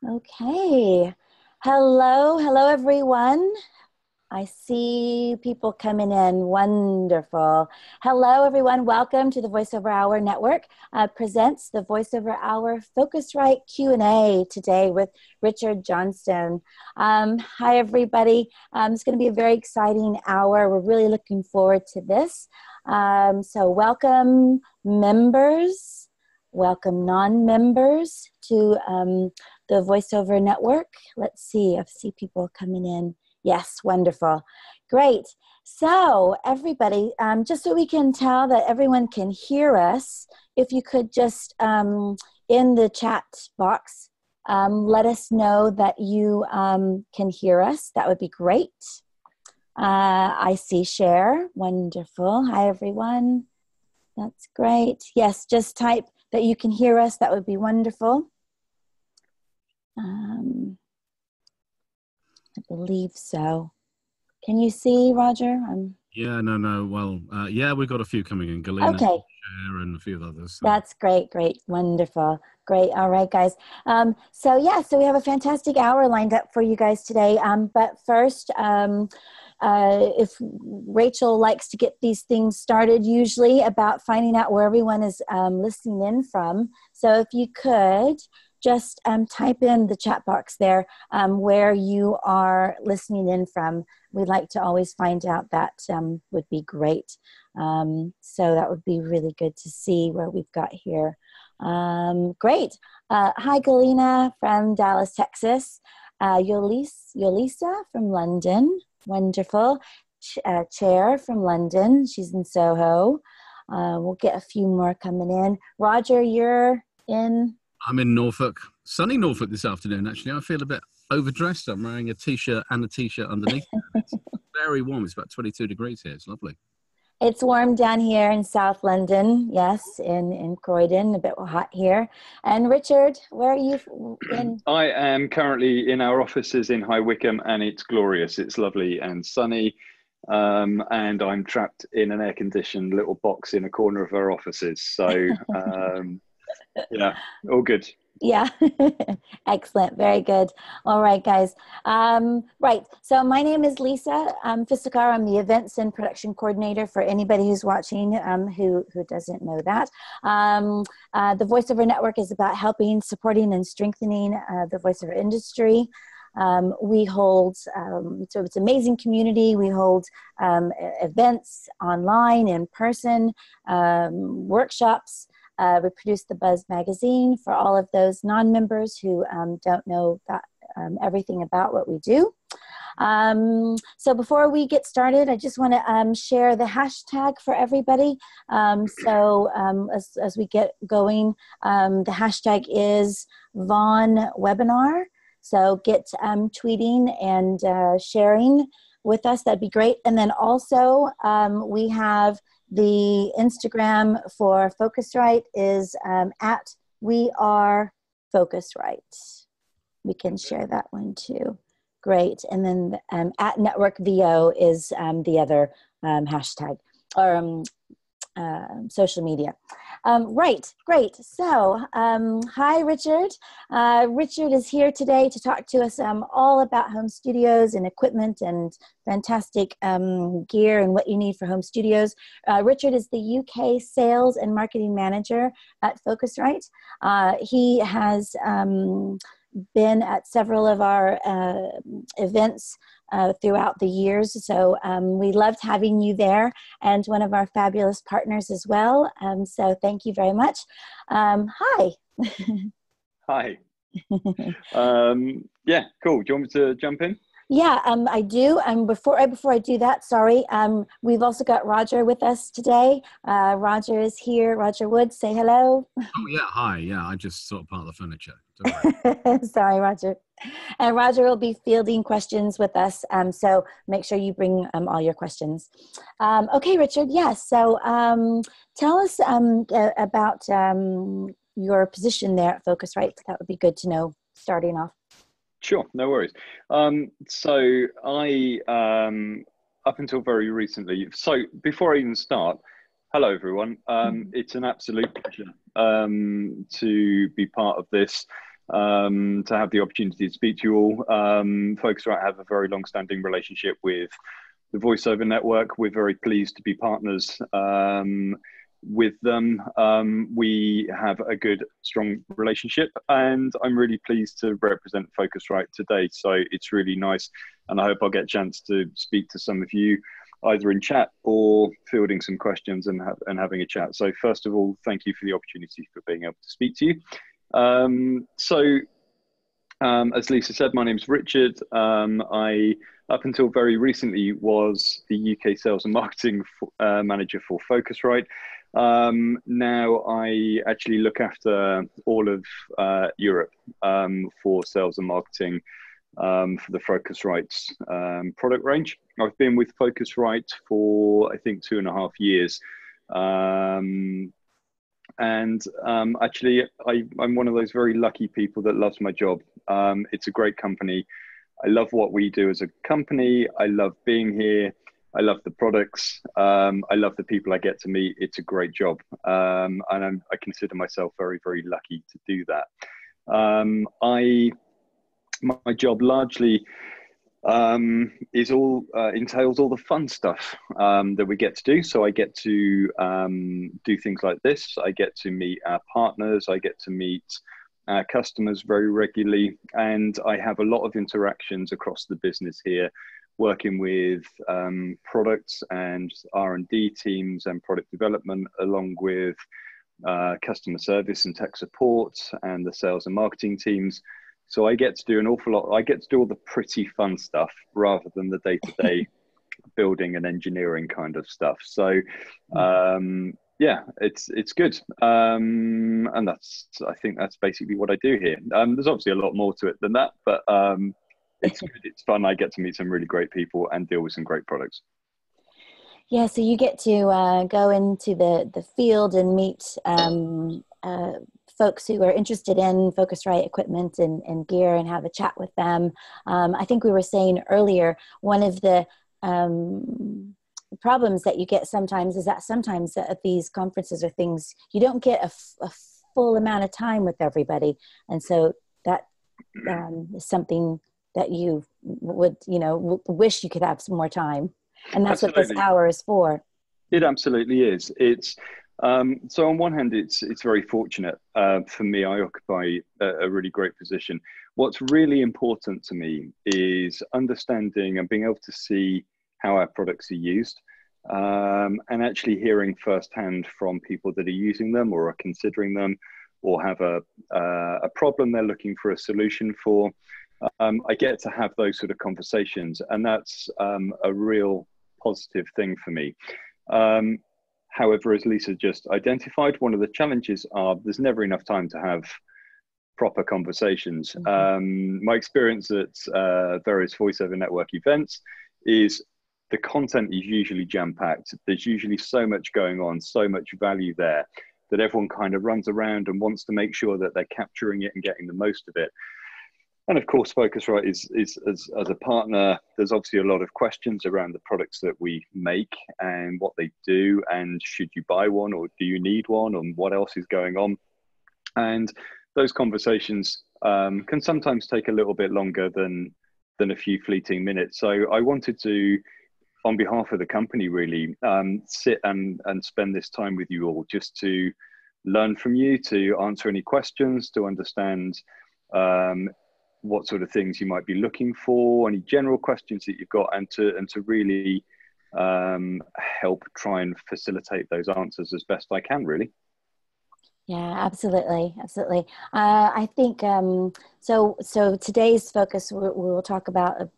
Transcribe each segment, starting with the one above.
Okay. Hello everyone. I see people coming in. Wonderful. Hello everyone. Welcome to the VoiceOver Hour Network presents the VoiceOver Hour Focusrite Q&A today with Richard Johnstone. Hi everybody. It's going to be a very exciting hour. We're really looking forward to this. So welcome members, welcome non-members to the VoiceOver Network. Let's see, I see people coming in. Yes, wonderful. Great. So everybody, just so we can tell that everyone can hear us, if you could just, in the chat box, let us know that you can hear us. That would be great. I see share. Wonderful. Hi, everyone. That's great. Yes, just type that you can hear us. That would be wonderful. I believe so. Can you see, Roger? Yeah, no. Well, yeah, we've got a few coming in. Galena, okay. Cher, and a few others. So. That's great. Wonderful. Great. All right, guys. So we have a fantastic hour lined up for you guys today. But first, if Rachel likes to get these things started, usually about finding out where everyone is listening in from. So if you could just type in the chat box there where you are listening in from. We'd like to always find out. That would be great. So that would be really good to see where we've got here. Great. Hi, Galena from Dallas, Texas. Yolisa from London. Wonderful. Chair from London. She's in Soho. We'll get a few more coming in. Roger, you're in... I'm in Norfolk, sunny Norfolk this afternoon, actually. I feel a bit overdressed. I'm wearing a t-shirt and a t-shirt underneath. It's very warm. It's about 22 degrees here. It's lovely. It's warm down here in South London. Yes, in Croydon, a bit hot here. And Richard, where are you in? I am currently in our offices in High Wycombe, and it's glorious. It's lovely and sunny. And I'm trapped in an air-conditioned little box in a corner of our offices. So... yeah, all good. Yeah, excellent. Very good. All right, guys. Right. So my name is Lisa Fisakar. I'm the events and production coordinator for anybody who's watching who doesn't know that. The VoiceOver Network is about helping, supporting, and strengthening the voiceover industry. We hold, so it's an amazing community. We hold events online, in person, workshops. We produce the Buzz magazine for all of those non-members who don't know everything about what we do. So before we get started, I just want to share the hashtag for everybody. As we get going, the hashtag is Vaughn Webinar. So get tweeting and sharing with us. That'd be great. And then also we have the Instagram for Focusrite is at We Are Focusrite. We can share that one too. Great. And then at Network VO is the other hashtag or social media. Right, great. So, hi, Richard. Richard is here today to talk to us all about home studios and equipment and fantastic gear and what you need for home studios. Richard is the UK Sales and Marketing Manager at Focusrite. He has been at several of our events throughout the years. So we loved having you there, and one of our fabulous partners as well. So thank you very much. Hi. Hi. Yeah, cool. Do you want me to jump in? Yeah, I do. Before I do that, sorry, we've also got Roger with us today. Roger is here. Roger Wood, say hello. Oh, yeah, hi. Yeah, I just sort of part of the furniture. Don't worry. Sorry, Roger. And Roger will be fielding questions with us, so make sure you bring all your questions. Okay, Richard, yes. So tell us about your position there at Focusrite. That would be good to know starting off. Sure, no worries. So I, up until very recently, so before I even start, hello everyone. It's an absolute pleasure to be part of this. to have the opportunity to speak to you all. Focusrite have a very long-standing relationship with the VoiceOver Network. We're very pleased to be partners with them. We have a good, strong relationship, and I'm really pleased to represent Focusrite today. So it's really nice, and I hope I'll get a chance to speak to some of you either in chat or fielding some questions and having a chat. So first of all, thank you for the opportunity for being able to speak to you. As Lisa said, my name's Richard. I, up until very recently, was the UK sales and marketing manager for Focusrite. Now I actually look after all of Europe for sales and marketing for the Focusrite's product range. I've been with Focusrite for, I think, 2.5 years. Actually, I'm one of those very lucky people that loves my job. It's a great company. I love what we do as a company. I love being here. I love the products. I love the people I get to meet. It's a great job. And I consider myself very, very lucky to do that. My job largely entails all the fun stuff that we get to do. So I get to do things like this. I get to meet our partners. I get to meet our customers very regularly. And I have a lot of interactions across the business here, working with products and R&D teams and product development, along with customer service and tech support and the sales and marketing teams. So I get to do an awful lot. I get to do all the pretty fun stuff rather than the day-to-day building and engineering kind of stuff. So yeah, it's good. And I think that's basically what I do here. There's obviously a lot more to it than that, but it's good. It's fun. I get to meet some really great people and deal with some great products. Yeah, so you get to go into the field and meet folks who are interested in Focusrite equipment and gear and have a chat with them. I think we were saying earlier, one of the problems that you get sometimes is that sometimes at these conferences or things, you don't get a full amount of time with everybody. And so that is something that you would, wish you could have some more time. And that's Absolutely. What this hour is for. It absolutely is. It's so on one hand, it's very fortunate for me. I occupy a really great position. What's really important to me is understanding and being able to see how our products are used, and actually hearing firsthand from people that are using them or are considering them or have a problem they're looking for a solution for. I get to have those sort of conversations, and that's a real positive thing for me. However, as Lisa just identified, one of the challenges are there's never enough time to have proper conversations. Mm-hmm. My experience at various VoiceOver Network events is the content is usually jam-packed. There's usually so much going on, so much value there, that everyone kind of runs around and wants to make sure that they're capturing it and getting the most of it. And of course, Focusrite is as a partner, there's obviously a lot of questions around the products that we make and what they do, and should you buy one or do you need one, and what else is going on. And those conversations can sometimes take a little bit longer than a few fleeting minutes. So I wanted to, on behalf of the company, really sit and spend this time with you all, just to learn from you, to answer any questions, to understand what sort of things you might be looking for, any general questions that you've got, and to really help try and facilitate those answers as best I can, really. Yeah, absolutely. Absolutely. I think, so today's focus, we'll talk about a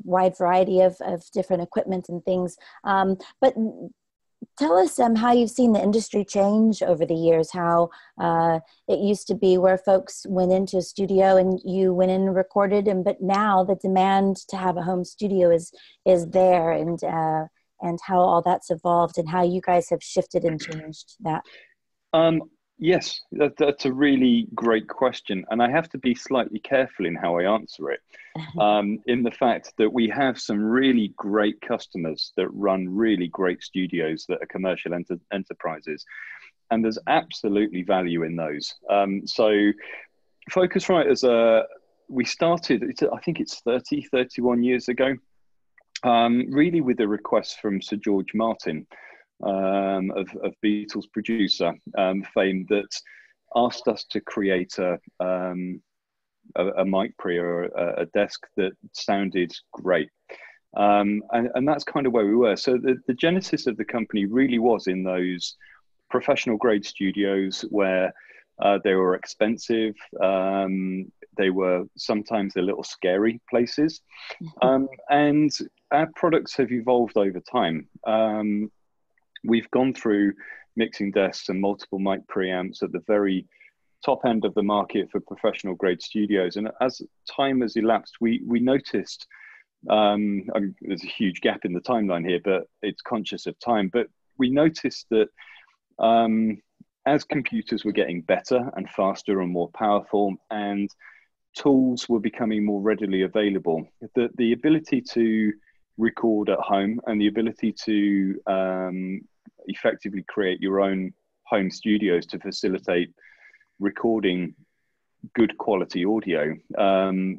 wide variety of different equipment and things. But tell us how you've seen the industry change over the years, how it used to be where folks went into a studio and you went in and recorded, but now the demand to have a home studio is there, and how all that's evolved and how you guys have shifted and changed that. Yes, that's a really great question. And I have to be slightly careful in how I answer it, in the fact that we have some really great customers that run really great studios that are commercial enterprises. And there's absolutely value in those. So Focusrite we started, I think it's 31 years ago, really with a request from Sir George Martin, of Beatles producer fame, that asked us to create a mic pre or a desk that sounded great. And that's kind of where we were. So the genesis of the company really was in those professional grade studios where they were expensive. They were sometimes a little scary places. And our products have evolved over time. We've gone through mixing desks and multiple mic preamps at the very top end of the market for professional grade studios. And as time has elapsed, we noticed, there's a huge gap in the timeline here, but it's conscious of time. But we noticed that as computers were getting better and faster and more powerful, and tools were becoming more readily available, that the ability to record at home and the ability to effectively create your own home studios to facilitate recording good quality audio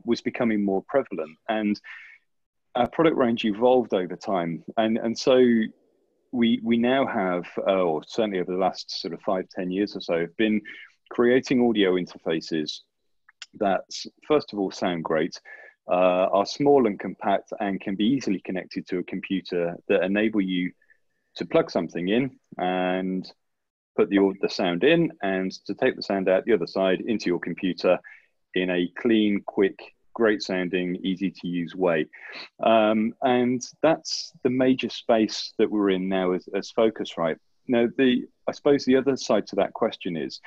was becoming more prevalent. And our product range evolved over time. And so we now have, or certainly over the last sort of 5-10 years or so, have been creating audio interfaces that, first of all, sound great, are small and compact, and can be easily connected to a computer, that enable you to plug something in and put the sound in, and to take the sound out the other side into your computer in a clean, quick, great sounding, easy to use way. And that's the major space that we're in now as Focusrite. Now, I suppose the other side to that question is,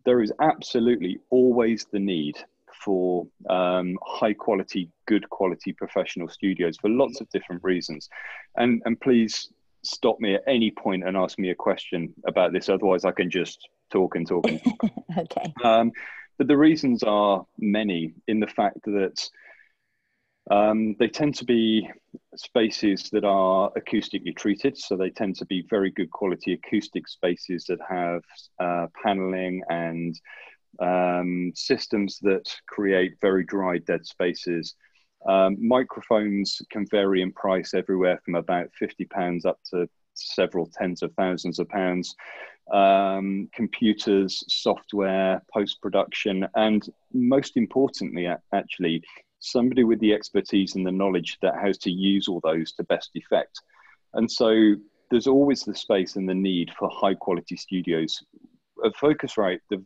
there is absolutely always the need for high quality, good quality professional studios for lots of different reasons. And please stop me at any point and ask me a question about this. Otherwise, I can just talk and talk and talk. Okay. But the reasons are many, in the fact that they tend to be spaces that are acoustically treated. So they tend to be very good quality acoustic spaces that have paneling and systems that create very dry, dead spaces. Microphones can vary in price everywhere from about £50 up to several tens of thousands of pounds. Computers, software, post-production, and most importantly, actually, somebody with the expertise and the knowledge that how to use all those to best effect. And so there's always the space and the need for high quality studios. At Focusrite, the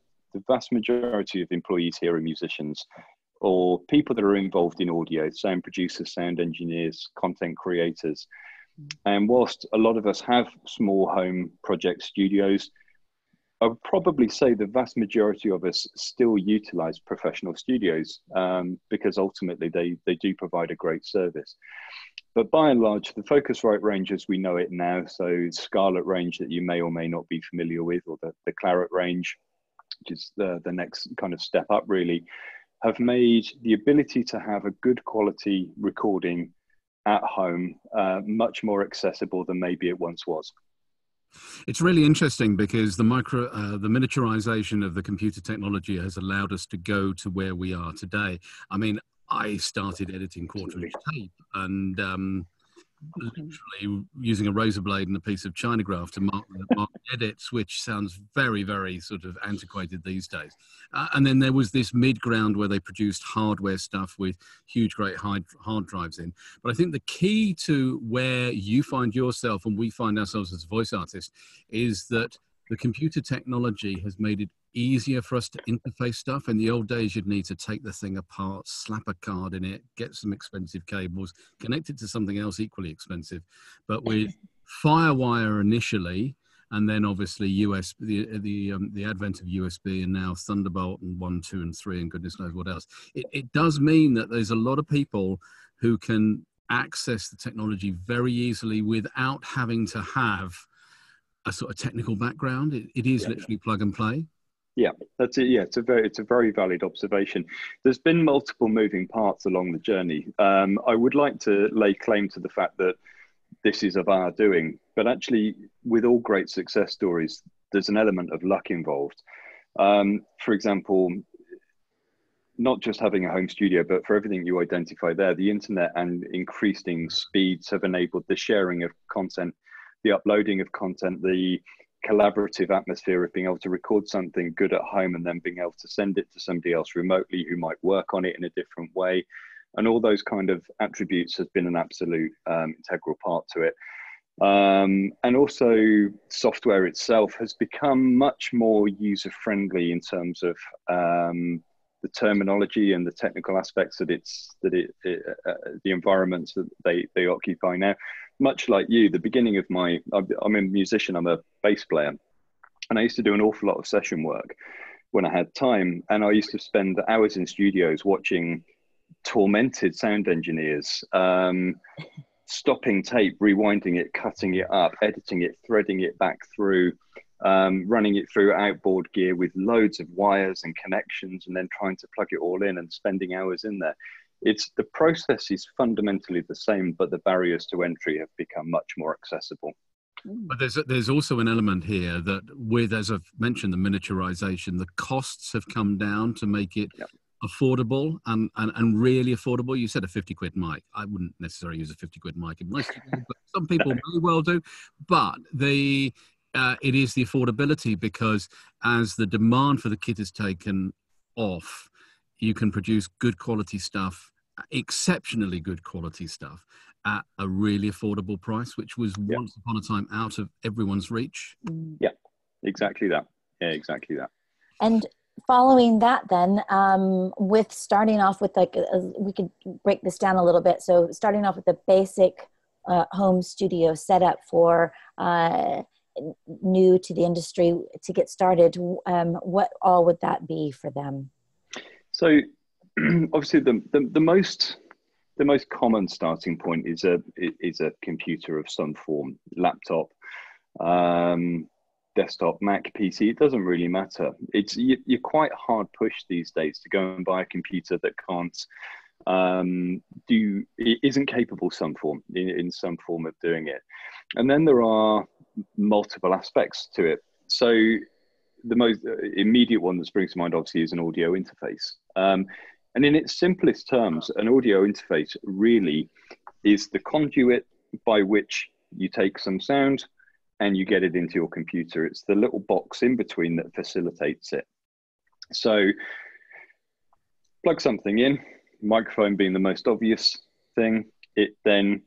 vast majority of employees here are musicians, or people that are involved in audio, sound producers, sound engineers, content creators. And whilst a lot of us have small home project studios, I would probably say the vast majority of us still utilize professional studios, because ultimately they do provide a great service. But by and large, the Focusrite range as we know it now, so Scarlett range that you may or may not be familiar with, or the Claret range, which is the next kind of step up really, have made the ability to have a good quality recording at home much more accessible than maybe it once was. It's really interesting because the miniaturization of the computer technology has allowed us to go to where we are today. I mean, I started editing quarter-inch tape and literally using a razor blade and a piece of china graph to mark edits, which sounds very, very sort of antiquated these days. And then there was this mid-ground where they produced hardware stuff with huge, great hard drives in. But I think the key to where you find yourself and we find ourselves as voice artists is that the computer technology has made it easier for us to interface stuff. In the old days, you'd need to take the thing apart, slap a card in it, get some expensive cables, connect it to something else equally expensive. But with Firewire initially, and then obviously the advent of USB, and now Thunderbolt and 1, 2, and 3, and goodness knows what else, it does mean that there's a lot of people who can access the technology very easily without having to have a sort of technical background. It is literally plug and play. Yeah, that's it. Yeah, it's a very valid observation. There's been multiple moving parts along the journey. I would like to lay claim to the fact that this is of our doing, but actually, with all great success stories, there's an element of luck involved. For example, not just having a home studio, but for everything you identify there, the internet and increasing speeds have enabled the sharing of content, the uploading of content, the collaborative atmosphere of being able to record something good at home and then being able to send it to somebody else remotely who might work on it in a different way. And all those kind of attributes has been an absolute integral part to it. And also software itself has become much more user-friendly in terms of the terminology and the technical aspects that the environments that they occupy now. Much like you, the beginning of I'm a musician, I'm a bass player, and I used to do an awful lot of session work when I had time, and I used to spend hours in studios watching tormented sound engineers stopping tape, rewinding it, cutting it up, editing it, threading it back through, running it through outboard gear with loads of wires and connections, and then trying to plug it all in and spending hours in there. The process is fundamentally the same, but the barriers to entry have become much more accessible. But there's also an element here that with, as I've mentioned, the miniaturization, the costs have come down to make it affordable and really affordable. You said a 50 quid mic. I wouldn't necessarily use a 50 quid mic in my studio, but some people may well do. But it is the affordability, because as the demand for the kit is taken off, you can produce good quality stuff, exceptionally good quality stuff at a really affordable price, which was once upon a time out of everyone's reach. Yeah, exactly that. Yeah, exactly that. And following that then, with starting off with we could break this down a little bit. So starting off with the basic home studio setup for new to the industry to get started, what all would that be for them? So obviously the most common starting point is a computer of some form, laptop, desktop, Mac, PC. It doesn't really matter. You're quite hard pushed these days to go and buy a computer that isn't capable in some form of doing it. And then there are multiple aspects to it. So the most immediate one that springs to mind obviously is an audio interface. And in its simplest terms, an audio interface really is the conduit by which you take some sound and you get it into your computer. It's the little box in between that facilitates it. So plug something in, microphone being the most obvious thing. It then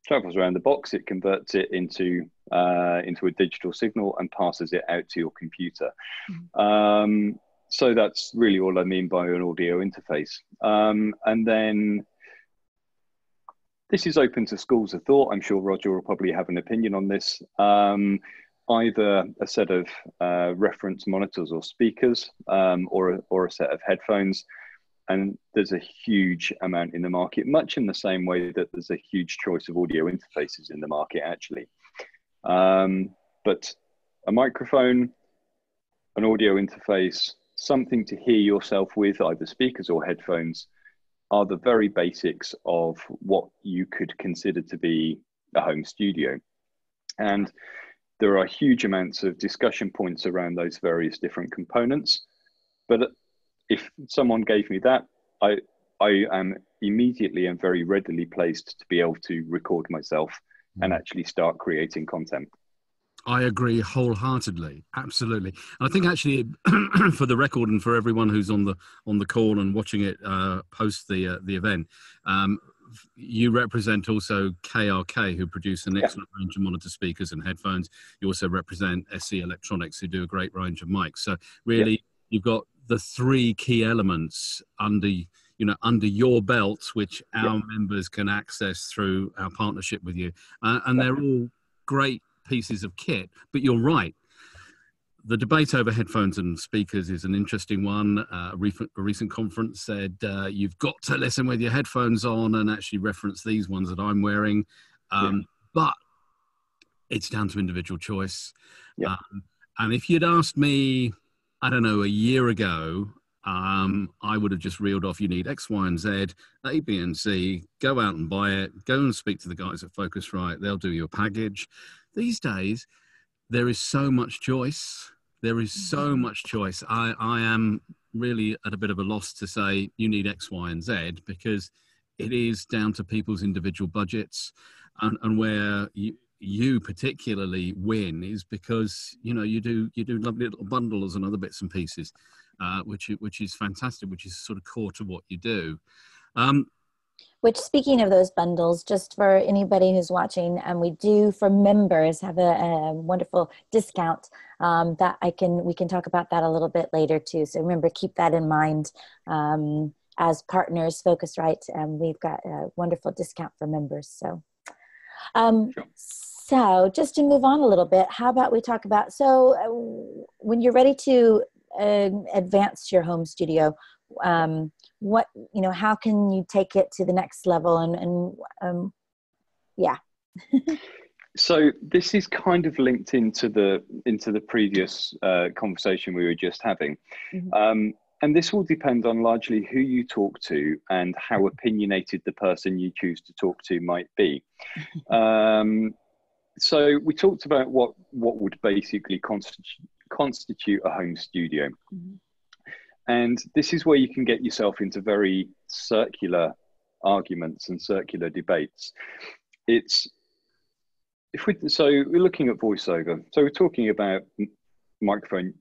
travels around the box, it converts it into a digital signal and passes it out to your computer. So that's really all I mean by an audio interface. And then this is open to schools of thought. I'm sure Roger will probably have an opinion on this. Either a set of reference monitors or speakers, or a set of headphones. And there's a huge amount in the market, much in the same way that there's a huge choice of audio interfaces in the market, actually. But a microphone, an audio interface, something to hear yourself with, either speakers or headphones, are the very basics of what you could consider to be a home studio. And there are huge amounts of discussion points around those various different components. But if someone gave me that, I am immediately and very readily placed to be able to record myself and actually start creating content. I agree wholeheartedly. Absolutely. And I think actually, for the record and for everyone who's on the call and watching it post the event, you represent also KRK, who produce an excellent range of monitor speakers and headphones. You also represent SE Electronics, who do a great range of mics. So really, you've got the three key elements under your belt, which our members can access through our partnership with you. And they're all great pieces of kit. But you're right. The debate over headphones and speakers is an interesting one. A recent conference said you've got to listen with your headphones on, and actually reference these ones that I'm wearing. But it's down to individual choice. And if you'd asked me, I don't know, a year ago, I would have just reeled off, you need X, Y, and Z, A, B, and C, go out and buy it, go and speak to the guys at Focusrite, they'll do your package. These days, there is so much choice. There is so much choice. I am really at a bit of a loss to say you need X, Y, and Z, because it is down to people's individual budgets, and where you particularly win is because you do lovely little bundles and other bits and pieces, which is fantastic, which is sort of core to what you do. Which, speaking of those bundles, just for anybody who's watching, we do for members have a wonderful discount that we can talk about that a little bit later too. So remember, keep that in mind. As partners, Focusrite, we've got a wonderful discount for members. So, Sure. So just to move on a little bit, how about we talk about, when you're ready to advance your home studio, how can you take it to the next level? Yeah. So this is kind of linked into the previous conversation we were just having. Mm-hmm. And this will depend on largely who you talk to and how opinionated the person you choose to talk to might be. So we talked about what would basically constitute a home studio. Mm-hmm. And this is where you can get yourself into very circular arguments and circular debates. So we're looking at voiceover. So we're talking about microphone.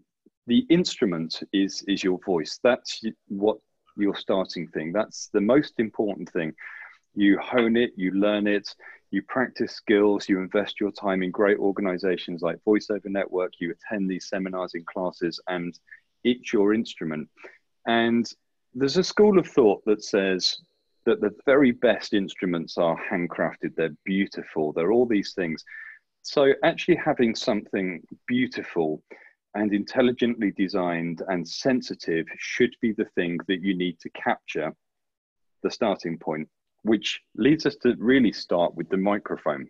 The instrument is your voice. That's what your starting thing. That's the most important thing. You hone it, you learn it, you practice skills, you invest your time in great organizations like VoiceOver Network, you attend these seminars in classes, and it's your instrument. And there's a school of thought that says that the very best instruments are handcrafted, they're beautiful, they're all these things. So actually having something beautiful and intelligently designed and sensitive should be the thing that you need to capture the starting point, which leads us to really start with the microphone.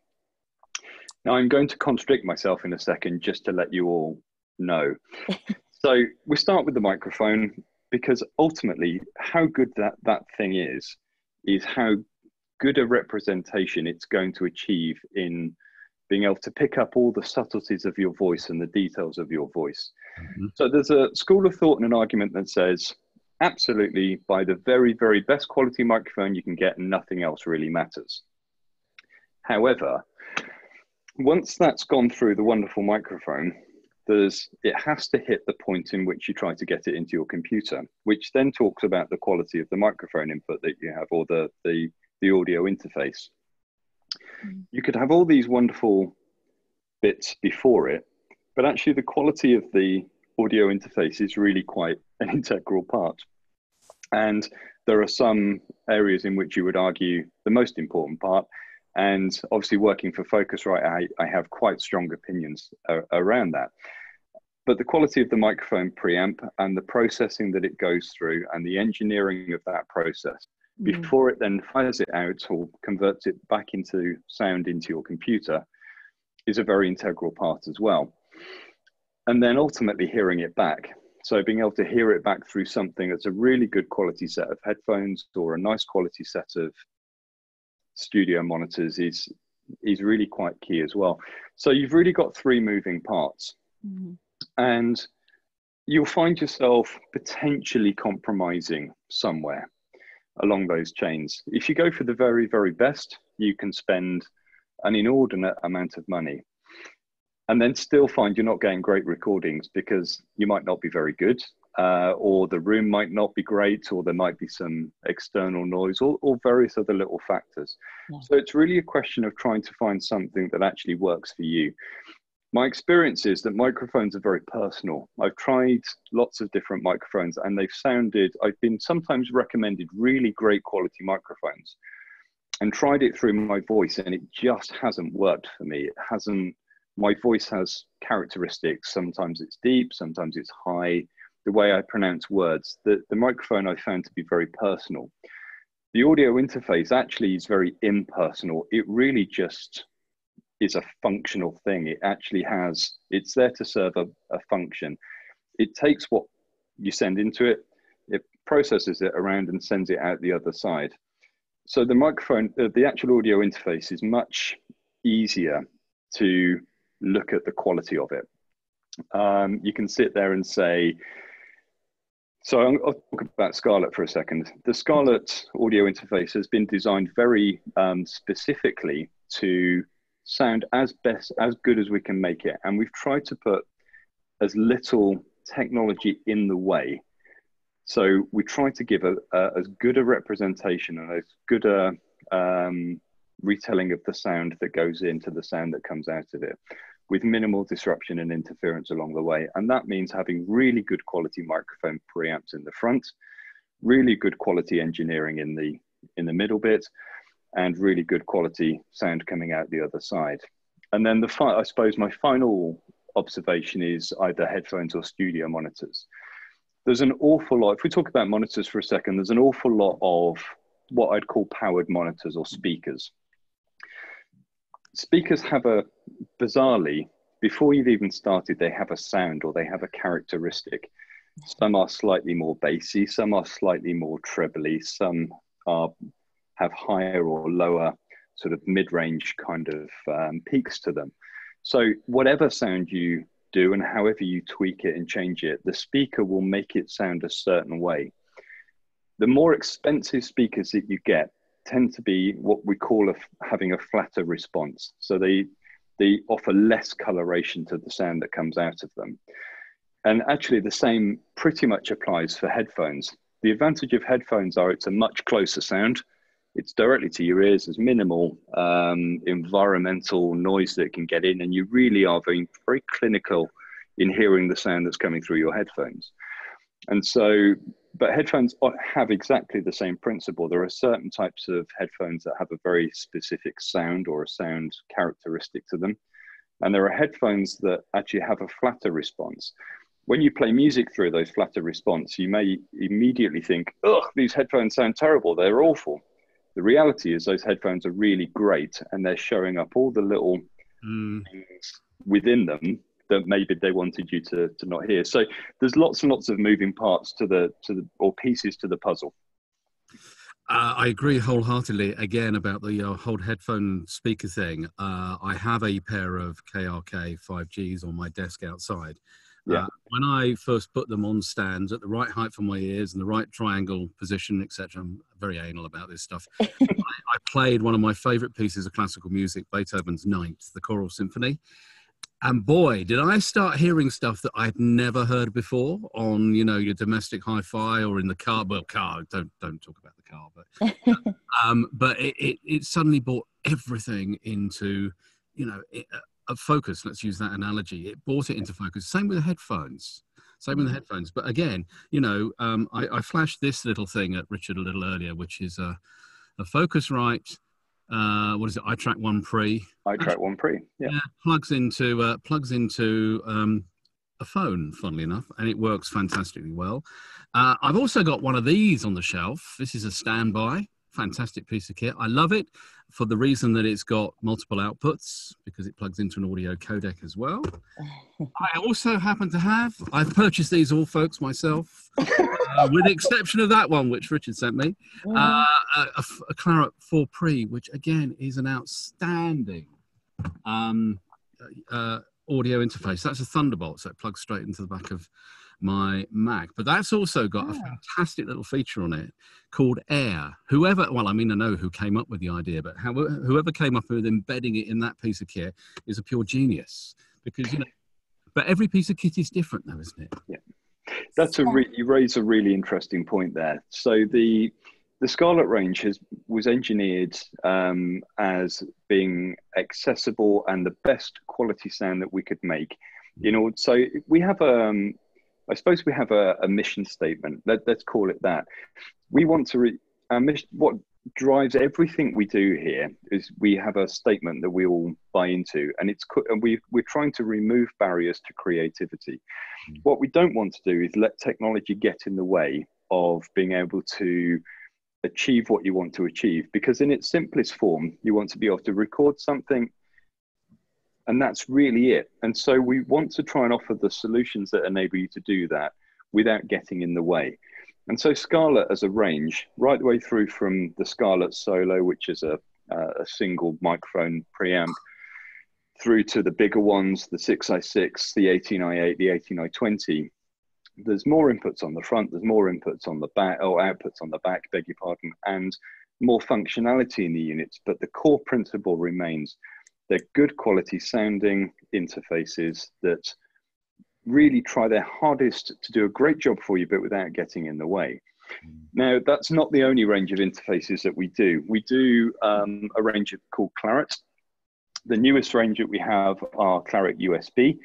Now I'm going to contradict myself in a second just to let you all know. So we start with the microphone because ultimately how good that thing is how good a representation it's going to achieve in being able to pick up all the subtleties of your voice and the details of your voice. Mm-hmm. So there's a school of thought and an argument that says, absolutely, buy the very, very best quality microphone you can get and nothing else really matters. However, once that's gone through the wonderful microphone, it has to hit the point in which you try to get it into your computer, which then talks about the quality of the microphone input that you have, or the audio interface. You could have all these wonderful bits before it, but actually the quality of the audio interface is really quite an integral part. And there are some areas in which you would argue the most important part. And obviously working for Focusrite, I have quite strong opinions around that. But the quality of the microphone preamp and the processing that it goes through and the engineering of that process before it then fires it out or converts it back into sound into your computer is a very integral part as well. And then ultimately hearing it back. So being able to hear it back through something that's a really good quality set of headphones or a nice quality set of studio monitors is really quite key as well. So you've really got three moving parts. Mm-hmm. And you'll find yourself potentially compromising somewhere along those chains. If you go for the very, very best, you can spend an inordinate amount of money and then still find you're not getting great recordings because you might not be very good, or the room might not be great, or there might be some external noise, or various other little factors. Yeah. So it's really a question of trying to find something that actually works for you. My experience is that microphones are very personal. I've tried lots of different microphones and I've been sometimes recommended really great quality microphones and tried it through my voice and it just hasn't worked for me. My voice has characteristics. Sometimes it's deep, sometimes it's high. The way I pronounce words, the microphone I found to be very personal. The audio interface actually is very impersonal. It really just is a functional thing. It's there to serve a function. It takes what you send into it, it processes it around and sends it out the other side. So the microphone, the actual audio interface is much easier to look at the quality of it. You can sit there and say, So I'll talk about Scarlett for a second. The Scarlett audio interface has been designed very specifically to sound as good as we can make it. And we've tried to put as little technology in the way. So we try to give as good a representation and as good a retelling of the sound that goes into the sound that comes out of it, with minimal disruption and interference along the way. And that means having really good quality microphone preamps in the front, really good quality engineering in the middle bit, and really good quality sound coming out the other side. And then I suppose my final observation is either headphones or studio monitors. There's an awful lot, if we talk about monitors for a second, there's an awful lot of what I'd call powered monitors or speakers. Speakers have bizarrely, before you've even started, they have a sound or they have a characteristic. Some are slightly more bassy, some are slightly more trebly, some have higher or lower sort of mid-range kind of peaks to them. So whatever sound you do and however you tweak it and change it, the speaker will make it sound a certain way. The more expensive speakers that you get tend to be what we call having a flatter response. So they offer less coloration to the sound that comes out of them. And actually the same pretty much applies for headphones. The advantage of headphones are it's a much closer sound. It's directly to your ears. There's minimal environmental noise that can get in, and you really are very, very clinical in hearing the sound that's coming through your headphones. And so, but headphones have exactly the same principle. There are certain types of headphones that have a very specific sound or a sound characteristic to them. And there are headphones that actually have a flatter response. When you play music through those flatter response, you may immediately think, ugh, these headphones sound terrible. They're awful. The reality is those headphones are really great, and they're showing up all the little things within them that maybe they wanted you to not hear. So there's lots and lots of moving parts or pieces to the puzzle. I agree wholeheartedly again about the whole headphone speaker thing. I have a pair of KRK 5Gs on my desk outside. Yeah. When I first put them on stands at the right height for my ears and the right triangle position, etc., I'm very anal about this stuff. I played one of my favorite pieces of classical music, Beethoven's Ninth, the Choral Symphony. And boy, did I start hearing stuff that I'd never heard before on, you know, your domestic hi-fi or in the car. Well, car, don't talk about the car, but it suddenly brought everything into, you know, a focus. Let's use that analogy. It brought it into focus. Same with the headphones. But again, you know, I flashed this little thing at Richard a little earlier, which is a Focusrite. What is it? iTrack1 Pre. iTrack1 Pre. Yeah. Plugs into a phone, funnily enough, and it works fantastically well. I've also got one of these on the shelf. This is a standby. Fantastic piece of kit. I love it for the reason that it's got multiple outputs because it plugs into an audio codec as well. I also happen to have, I've purchased these all, folks, myself, with the exception of that one, which Richard sent me, a Claret 4 Pre, which again is an outstanding audio interface. That's a Thunderbolt, so it plugs straight into the back of my Mac, but that's also got a fantastic little feature on it called Air. Well, I mean, I know who came up with the idea, but whoever came up with embedding it in that piece of kit is a pure genius, because, you know, but every piece of kit is different though, isn't it? Yeah, that's you raise a really interesting point there. So the Scarlett range was engineered as being accessible and the best quality sound that we could make. You know, so we have I suppose we have a mission statement. Let's call it that. We want to, what drives everything we do here is we have a statement that we all buy into, and we're trying to remove barriers to creativity. What we don't want to do is let technology get in the way of being able to achieve what you want to achieve, because in its simplest form, you want to be able to record something, and that's really it. And so we want to try and offer the solutions that enable you to do that without getting in the way. And so Scarlett as a range, right the way through from the Scarlett Solo, which is a single microphone preamp, through to the bigger ones, the 6i6, the 18i8, the 18i20, there's more inputs on the front, there's more inputs on the back, or outputs on the back, beg your pardon, and more functionality in the units, but the core principle remains. They're good quality sounding interfaces that really try their hardest to do a great job for you, but without getting in the way. Now, that's not the only range of interfaces that we do. We do a range called Claret. The newest range that we have are Claret USB.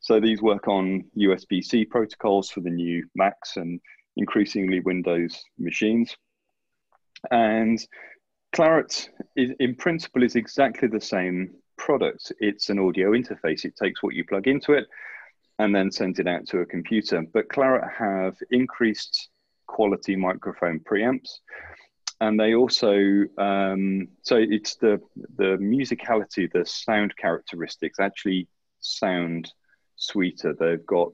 So these work on USB-C protocols for the new Macs and increasingly Windows machines. And Claret, in principle, is exactly the same product. It's an audio interface. It takes what you plug into it and then sends it out to a computer. But Claret have increased quality microphone preamps. And they also, so it's the musicality, the sound characteristics actually sound sweeter. They've got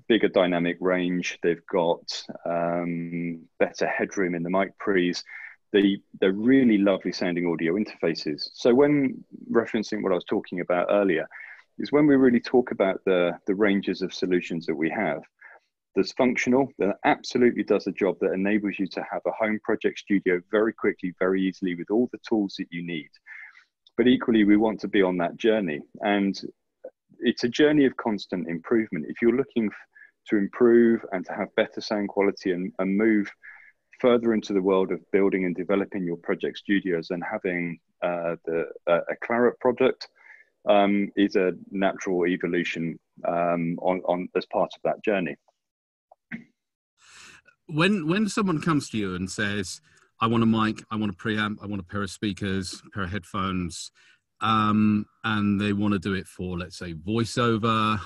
bigger dynamic range. They've got better headroom in the mic pre's. They're really lovely sounding audio interfaces. So when referencing what I was talking about earlier, is when we really talk about the ranges of solutions that we have. That's functional, that absolutely does a job that enables you to have a home project studio very quickly, very easily with all the tools that you need. But equally, we want to be on that journey. And it's a journey of constant improvement. If you're looking to improve and to have better sound quality and move further into the world of building and developing your project studios, and having a Claret product is a natural evolution as part of that journey. When someone comes to you and says, I want a mic, I want a preamp, I want a pair of speakers, a pair of headphones, and they want to do it for, let's say, voiceover,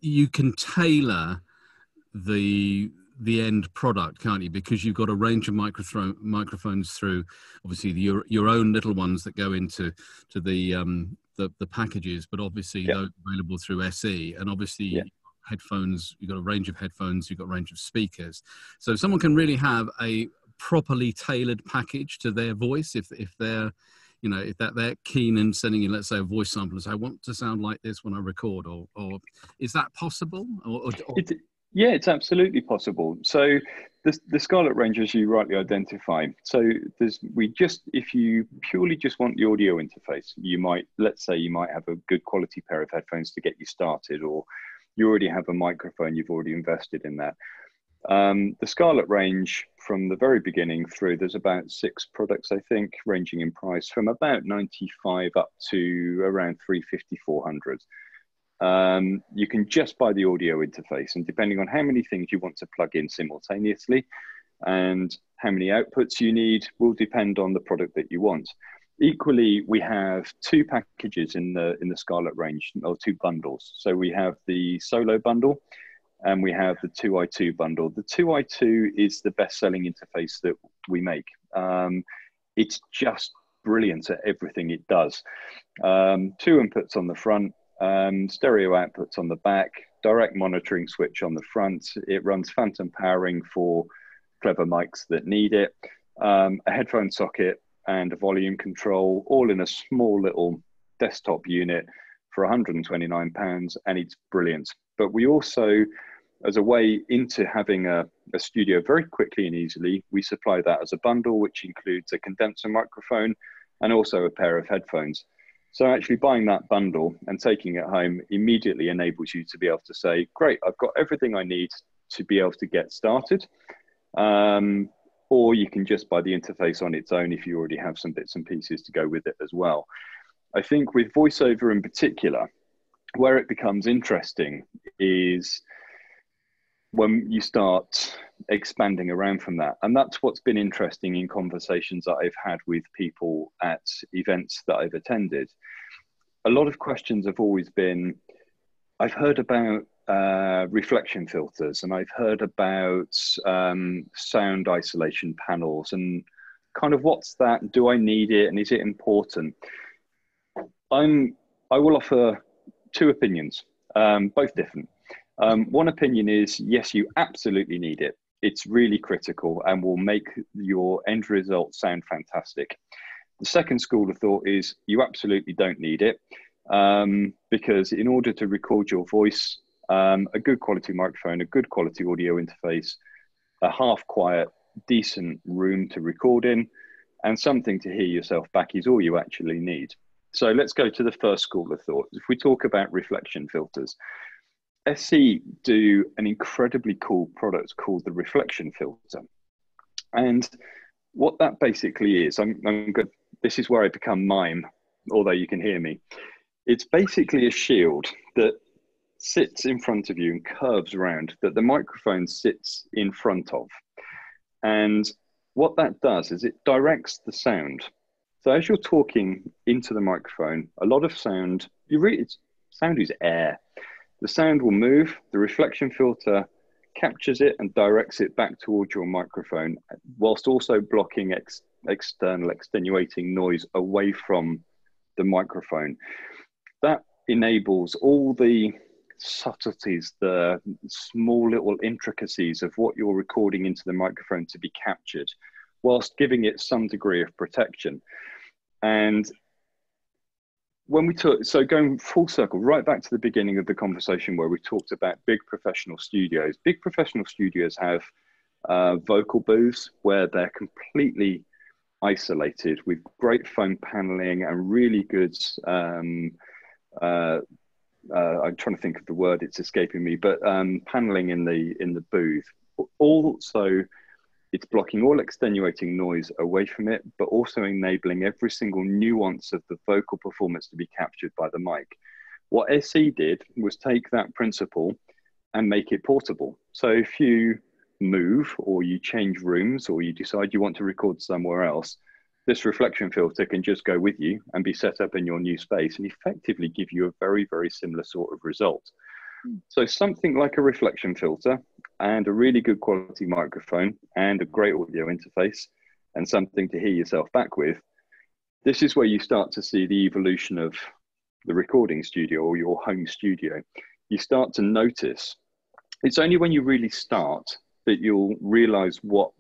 you can tailor the end product, can't you? Because you've got a range of microphones through, obviously, your own little ones that go into the packages, but obviously those available through SE, and obviously headphones, you've got a range of headphones, you've got a range of speakers. So someone can really have a properly tailored package to their voice if they're, you know, if they're keen in sending you, let's say, a voice sample and say, I want to sound like this when I record, or is that possible? Yeah, it's absolutely possible. So the Scarlett range, as you rightly identify, so if you purely just want the audio interface, let's say you might have a good quality pair of headphones to get you started, or you already have a microphone, you've already invested in that. The Scarlett range, from the very beginning through, there's about 6 products, I think, ranging in price from about 95 up to around 350, 400. You can just buy the audio interface, and depending on how many things you want to plug in simultaneously and how many outputs you need will depend on the product that you want. Equally, we have 2 packages in the Scarlett range, or 2 bundles. So we have the Solo bundle and we have the 2i2 bundle. The 2i2 is the best-selling interface that we make. It's just brilliant at everything it does. 2 inputs on the front, stereo outputs on the back, direct monitoring switch on the front. It runs phantom powering for clever mics that need it, a headphone socket and a volume control, all in a small little desktop unit for £129, and it's brilliant. But we also, as a way into having a studio very quickly and easily, we supply that as a bundle, which includes a condenser microphone and also a pair of headphones. So actually buying that bundle and taking it home immediately enables you to be able to say, great, I've got everything I need to be able to get started. Or you can just buy the interface on its own if you already have some bits and pieces to go with it as well. I think with voiceover in particular, where it becomes interesting is when you start expanding around from that. And that's what's been interesting in conversations that I've had with people at events that I've attended. A lot of questions have always been, I've heard about reflection filters, and I've heard about sound isolation panels, and kind of what's that? Do I need it? And is it important? I will offer 2 opinions, both different. One opinion is, yes, you absolutely need it. It's really critical and will make your end result sound fantastic. The second school of thought is you absolutely don't need it, because in order to record your voice a good quality microphone, a good quality audio interface, a half quiet, decent room to record in, and something to hear yourself back is all you actually need. So let's go to the first school of thought. If we talk about reflection filters, SC do an incredibly cool product called the reflection filter. And what that basically is, I'm good. This is where I become mime, although you can hear me. It's basically a shield that sits in front of you and curves around, that the microphone sits in front of. And what that does is it directs the sound. So as you're talking into the microphone, a lot of sound, sound is air. The sound will move, the reflection filter captures it and directs it back towards your microphone, whilst also blocking external extenuating noise away from the microphone. That enables all the subtleties, the small little intricacies of what you're recording into the microphone to be captured, whilst giving it some degree of protection. And when we talk, so going full circle, right back to the beginning of the conversation where we talked about big professional studios have vocal booths where they're completely isolated with great foam paneling and really good, I'm trying to think of the word, it's escaping me, but paneling in the booth. Also, it's blocking all extenuating noise away from it, but also enabling every single nuance of the vocal performance to be captured by the mic. What SE did was take that principle and make it portable. So if you move or you change rooms or you decide you want to record somewhere else, this reflection filter can just go with you and be set up in your new space and effectively give you a very, very similar sort of result. So something like a reflection filter and a really good quality microphone and a great audio interface and something to hear yourself back with, this is where you start to see the evolution of the recording studio or your home studio. You start to notice, it's only when you really start that you'll realize what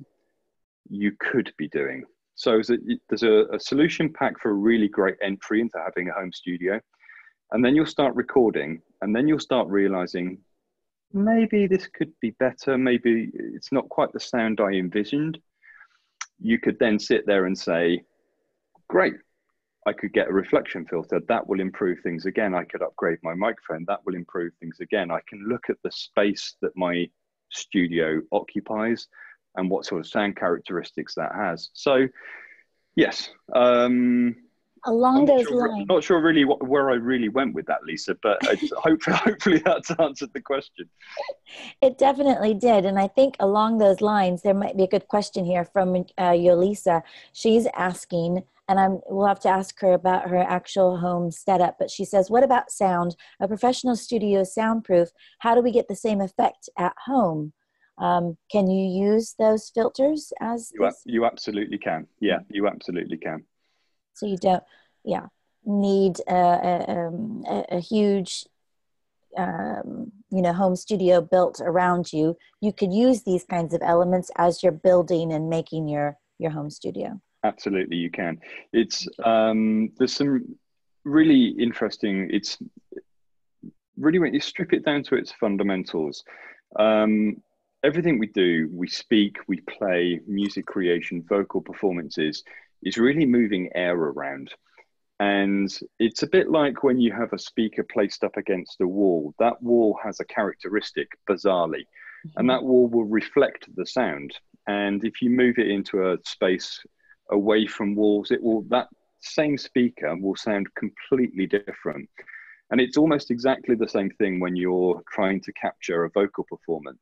you could be doing. So there's a solution pack for a really great entry into having a home studio. And then you'll start recording and then you'll start realizing, maybe this could be better. Maybe it's not quite the sound I envisioned. You could then sit there and say, great, I could get a reflection filter. That will improve things again. I could upgrade my microphone. That will improve things again. I can look at the space that my studio occupies and what sort of sound characteristics that has. So yes, Along those lines. I'm not sure really where I really went with that, Lisa, but hopefully that's answered the question. It definitely did. And I think along those lines, there might be a good question here from Yolisa. She's asking, and we'll have to ask her about her actual home setup, but she says, what about sound? A professional studio is soundproof. How do we get the same effect at home? Can you use those filters as you absolutely can. Yeah, you absolutely can. So you don't, need a huge, home studio built around you. You could use these kinds of elements as you're building and making your home studio. Absolutely, you can. It's there's some really interesting. It's really when you strip it down to its fundamentals. Everything we do, we speak, we play, music creation, vocal performances, is really moving air around. And it's a bit like when you have a speaker placed up against a wall. That wall has a characteristic, bizarrely, and that wall will reflect the sound. And if you move it into a space away from walls, that same speaker will sound completely different. And it's almost exactly the same thing when you're trying to capture a vocal performance.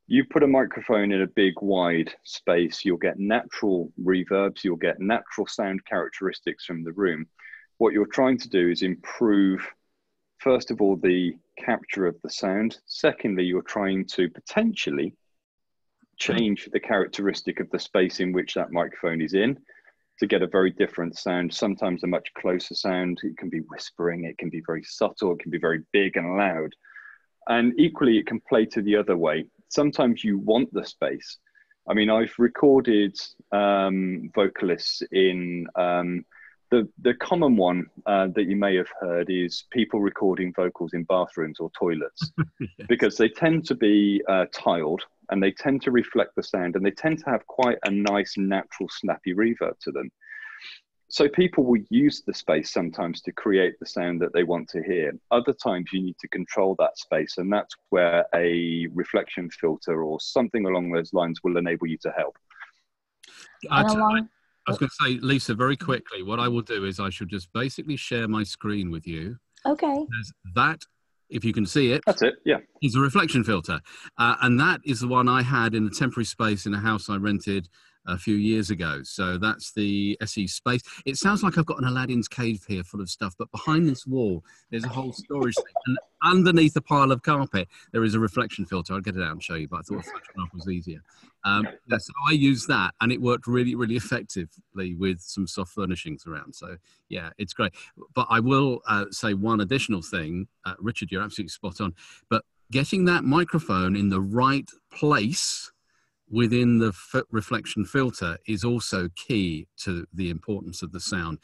You put a microphone in a big, wide space, you'll get natural reverbs, you'll get natural sound characteristics from the room. What you're trying to do is improve, first of all, the capture of the sound. Secondly, you're trying to potentially change the characteristic of the space in which that microphone is in to get a very different sound, sometimes a much closer sound. It can be whispering, it can be very subtle, it can be very big and loud. And equally, it can play to the other way. Sometimes you want the space. I mean, I've recorded vocalists in the The common one that you may have heard is people recording vocals in bathrooms or toilets, Yes. because they tend to be tiled, and they tend to reflect the sound, and they tend to have quite a nice, natural, snappy reverb to them. So people will use the space sometimes to create the sound that they want to hear. Other times you need to control that space, and that's where a reflection filter or something along those lines will enable you to help. And along, I was going to say, Lisa, very quickly, what I will do is I should just basically share my screen with you. okay. That, if you can see it, That's it, yeah. is a reflection filter. And that is the one I had in a temporary space in a house I rented a few years ago. So that's the SE space. It sounds like I've got an Aladdin's cave here full of stuff, but behind this wall, there's a whole storage thing. And underneath a pile of carpet, there is a reflection filter. I'll get it out and show you, but I thought flashing off was easier. So I used that, and it worked really, really effectively with some soft furnishings around. So yeah, it's great. But I will say one additional thing. Richard, you're absolutely spot on. But getting that microphone in the right place within the reflection filter is also key to the importance of the sound.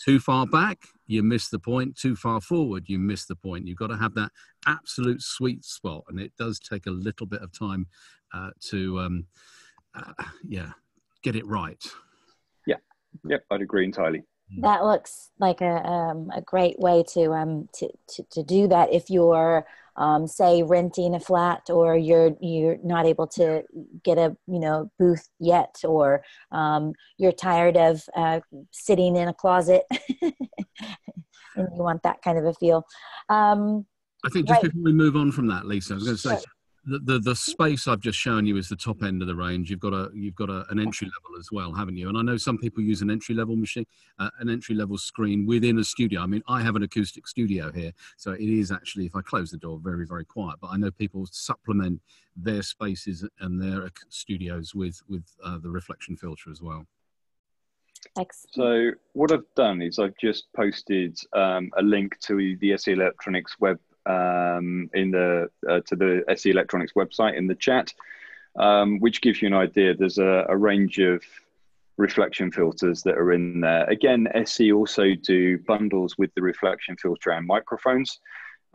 Too far back, you miss the point. Too far forward, you miss the point. You've got to have that absolute sweet spot, and it does take a little bit of time to get it right. Yep, I'd agree entirely. That looks like a great way to do that if you're say renting a flat, or you're not able to get a booth yet, or you're tired of sitting in a closet and you want that kind of a feel. I think just before we move on from that, Lisa, I was going to say, the space I've just shown you is the top end of the range. You've got an entry level as well, haven't you? And I know some people use an entry level machine, an entry level screen within a studio. I mean, I have an acoustic studio here, so it is actually, if I close the door, very, very quiet. But I know people supplement their spaces and their studios with the reflection filter as well. Excellent. So what I've done is I've just posted a link to the SE Electronics web to the SE Electronics website in the chat, which gives you an idea. There's a range of reflection filters that are in there. Again, SE also do bundles with the reflection filter and microphones.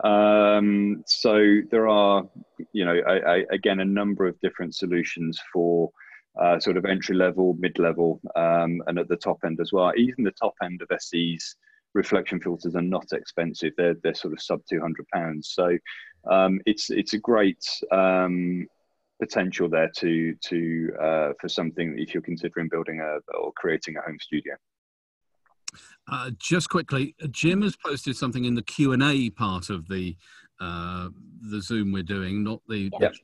So there are, again, a number of different solutions for sort of entry level, mid level, and at the top end as well. Even the top end of SE's reflection filters are not expensive. They're sort of sub £200. So it's a great potential there for something if you're considering building or creating a home studio. Just quickly, Jim has posted something in the Q&A part of the Zoom we're doing, not the. Yep.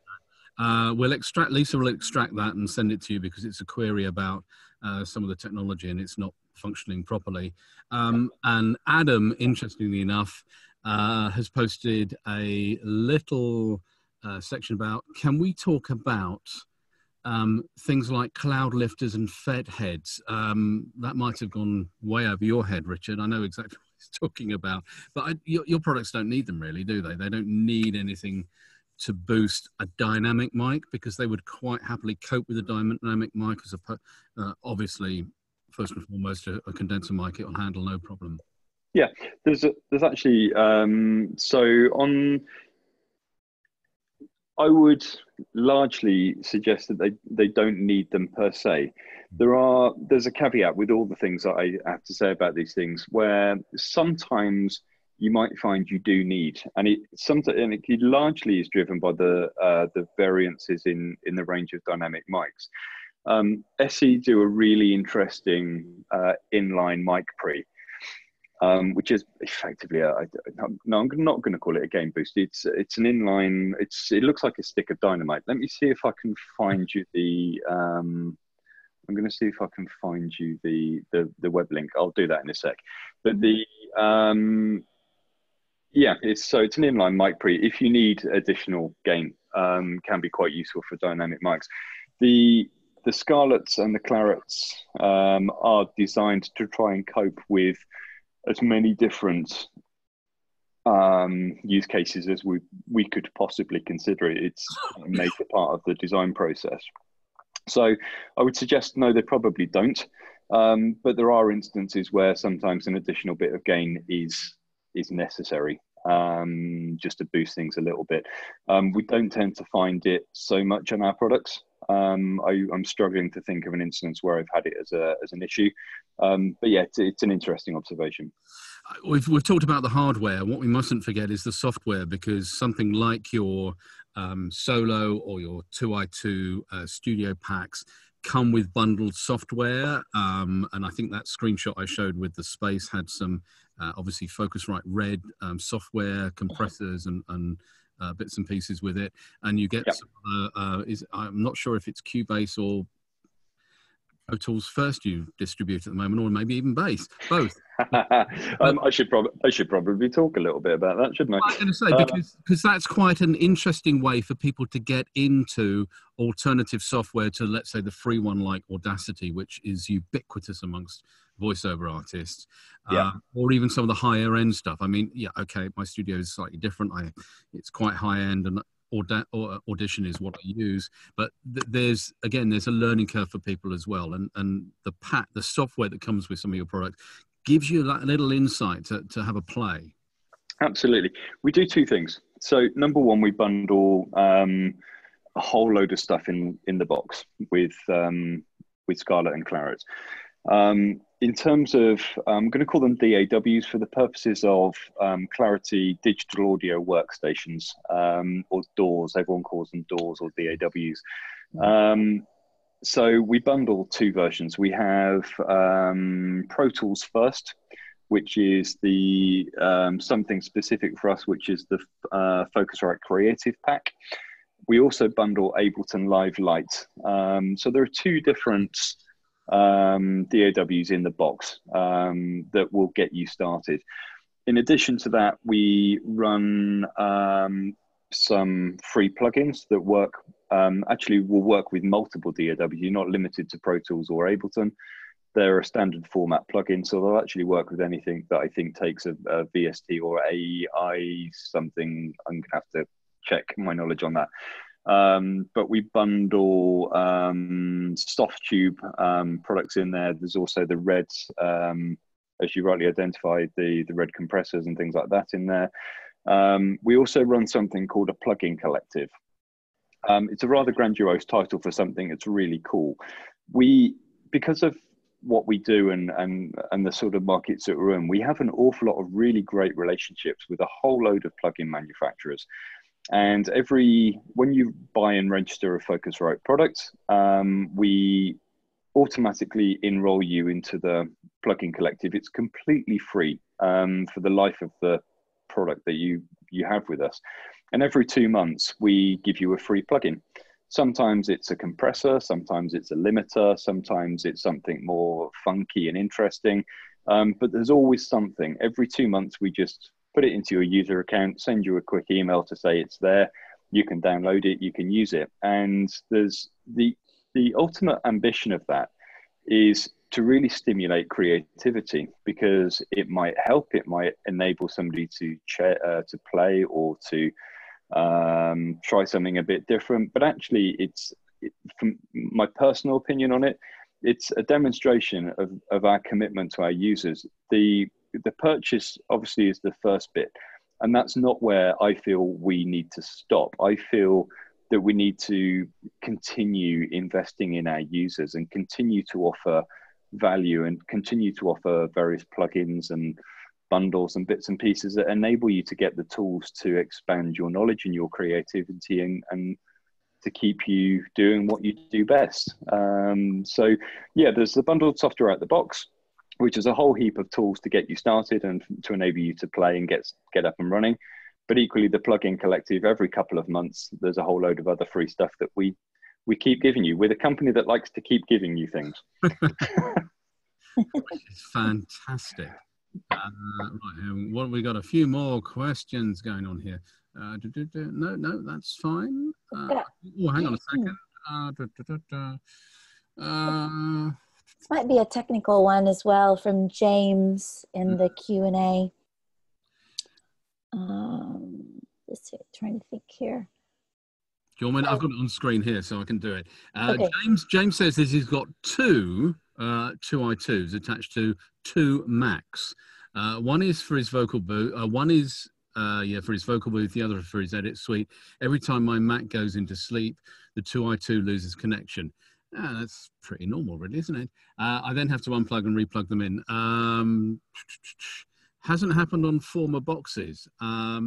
Lisa will extract that and send it to you, because it's a query about some of the technology and it's not functioning properly. And Adam, interestingly enough, has posted a little section about, can we talk about things like cloud lifters and Fed heads? That might have gone way over your head, Richard. I know exactly what he's talking about, but your products don't need them really, do they? They don't need anything to boost a dynamic mic, because they would quite happily cope with a dynamic mic as obviously, first and foremost, a condenser mic, it'll handle no problem. Yeah, there's actually I would largely suggest that they don't need them per se. There's a caveat with all the things that I have to say about these things, where sometimes you might find you do need, and it largely is driven by the variances in the range of dynamic mics. SE do a really interesting inline mic pre, which is effectively I'm not going to call it a gain boost. It's an inline. It looks like a stick of dynamite. Let me see if I can find you the. I'm going to see if I can find you the web link. I'll do that in a sec. But it's an inline mic pre. If you need additional gain, can be quite useful for dynamic mics. The Scarletts and the Clarets are designed to try and cope with as many different use cases as we could possibly consider. It's a major part of the design process. So I would suggest no, they probably don't. But there are instances where sometimes an additional bit of gain is necessary, just to boost things a little bit. We don't tend to find it so much on our products. I'm struggling to think of an instance where I've had it as an issue. But yeah, it's an interesting observation. We've talked about the hardware. What we mustn't forget is the software, because something like your Solo or your 2i2 studio packs come with bundled software. And I think that screenshot I showed with the space had some obviously Focusrite Red software, compressors and bits and pieces with it. And you get, I'm not sure if it's Cubase or Pro Tools First you distribute at the moment, or maybe even Bass, both. I should probably talk a little bit about that, shouldn't I? I'm going to say, because that's quite an interesting way for people to get into alternative software to, let's say, the free one like Audacity, which is ubiquitous amongst voiceover artists, or even some of the higher end stuff. I mean, yeah, okay, my studio is slightly different. It's quite high end, and Audition is what I use, but there's a learning curve for people as well, and the software that comes with some of your products gives you that little insight to have a play. Absolutely. We do two things. So number one, we bundle a whole load of stuff in the box with Scarlett and Claret. In terms of, I'm going to call them DAWs for the purposes of Clarity digital audio workstations, or DAWs. Everyone calls them DAWs or DAWs. So we bundle two versions. We have Pro Tools First, which is the something specific for us, which is the Focusrite Creative Pack. We also bundle Ableton Live Lite. So there are two different DAWs in the box that will get you started. In addition to that, we run some free plugins that work, actually will work with multiple DAWs. You're not limited to Pro Tools or Ableton. They're a standard format plugin, so they'll actually work with anything that I think takes a VST or AI something. I'm gonna have to check my knowledge on that. But we bundle Softube products in there. There's also the Red, as you rightly identified, the Red compressors and things like that in there. We also run something called a plugin collective. It's a rather grandiose title for something that's really cool. Because of what we do and the sort of markets that we're in, we have an awful lot of really great relationships with a whole load of plugin manufacturers. And when you buy and register a Focusrite product, we automatically enroll you into the plugin collective. It's completely free for the life of the product that you have with us. And every 2 months, we give you a free plugin. Sometimes it's a compressor, sometimes it's a limiter, sometimes it's something more funky and interesting. But there's always something. Every 2 months, we just put it into your user account, send you a quick email to say it's there. You can download it, you can use it. And there's the ultimate ambition of that is to really stimulate creativity, because it might help, it might enable somebody to play or to try something a bit different. But actually, from my personal opinion on it, it's a demonstration of our commitment to our users. The purchase obviously is the first bit, and that's not where I feel we need to stop. I feel that we need to continue investing in our users and continue to offer value and continue to offer various plugins and bundles and bits and pieces that enable you to get the tools to expand your knowledge and your creativity and to keep you doing what you do best. So yeah, there's the bundled software out the box, which is a whole heap of tools to get you started and to enable you to play and get up and running. But equally, the plugin collective, every couple of months, there's a whole load of other free stuff that we keep giving you. We're the company that likes to keep giving you things. It's fantastic. Right, well, we got a few more questions going on here. No, that's fine. Oh, hang on a second. This might be a technical one as well from James in the Q&A. Trying to think here. Do you want me? I've got it on screen here, so I can do it. Okay. James says this has got two two i2s attached to two Macs. One is for his vocal booth. One is for his vocal booth. The other for his edit suite. Every time my Mac goes into sleep, the 2i2 loses connection. That's pretty normal, really, isn't it? I then have to unplug and replug them in. Hasn't happened on former boxes. I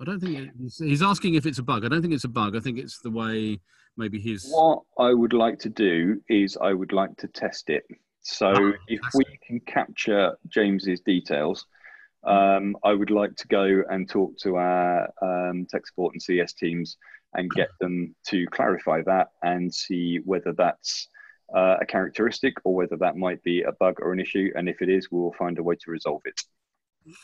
don't think he's asking if it's a bug. I don't think it's a bug. I think it's the way maybe his. What I would like to do is I would like to test it. So if we can capture James's details, I would like to go and talk to our tech support and CS teams and get them to clarify that and see whether that's a characteristic or whether that might be a bug or an issue. And if it is, we'll find a way to resolve it.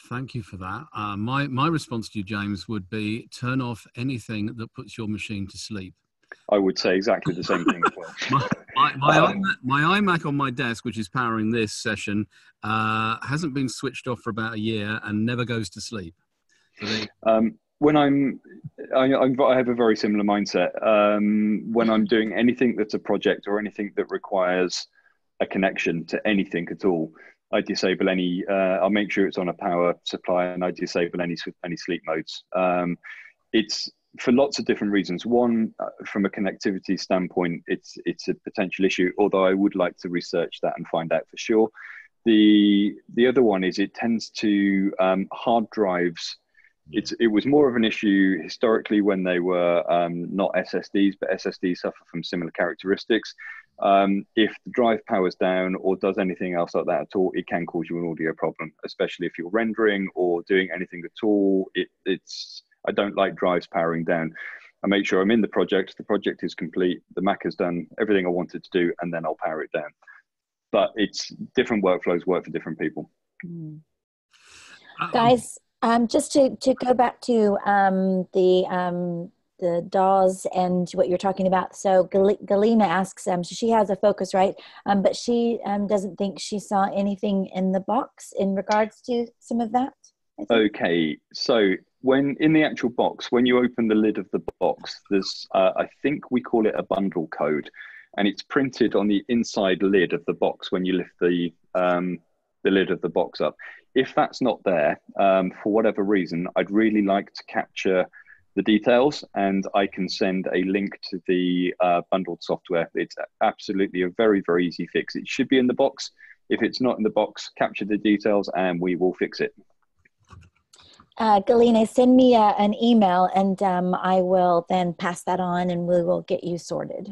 Thank you for that. My response to you, James, would be turn off anything that puts your machine to sleep. I would say exactly the same thing as well. My iMac on my desk, which is powering this session, hasn't been switched off for about a year and never goes to sleep. So when I have a very similar mindset. When I'm doing anything that's a project or anything that requires a connection to anything at all, I disable any. I'll make sure it's on a power supply, and I disable any sleep modes. It's for lots of different reasons. One, from a connectivity standpoint, it's a potential issue. Although I would like to research that and find out for sure. The other one is it tends to hard drives. It was more of an issue historically when they were not SSDs, but SSDs suffer from similar characteristics. If the drive powers down or does anything else like that at all, it can cause you an audio problem, especially if you're rendering or doing anything at all. I don't like drives powering down. I make sure I'm in the project is complete, the Mac has done everything I wanted to do, and then I'll power it down. But it's different workflows work for different people. Guys, just to go back to the DAWs and what you're talking about. So Galina asks, so she has a Focusrite, but she doesn't think she saw anything in the box in regards to some of that. Okay, so when in the actual box, when you open the lid of the box, there's I think we call it a bundle code, and it's printed on the inside lid of the box when you lift the lid of the box up. If that's not there, for whatever reason, I'd really like to capture the details, and I can send a link to the bundled software. It's absolutely a very, very easy fix. It should be in the box. If it's not in the box, capture the details and we will fix it. Galina, send me an email, and I will then pass that on and we will get you sorted.